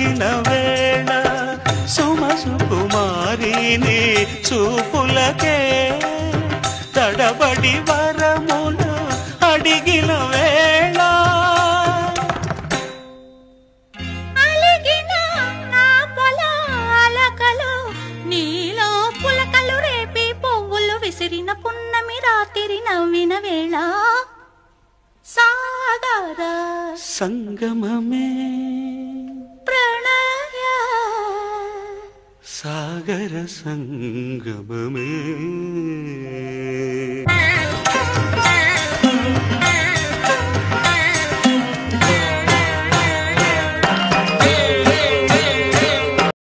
అడిగిన వేళ సుమసుకుమారిని చూపులకే తడబడి వరములు అడిగిన వేళ అలిగిన నా పొలాలకలు నీలో పులకలు రేపి పువ్వులు విసిరిన పున్నమి రాత్రి నవ్విన వేళ సాగర సంగమమే ప్రణయ సాగర సంగమమే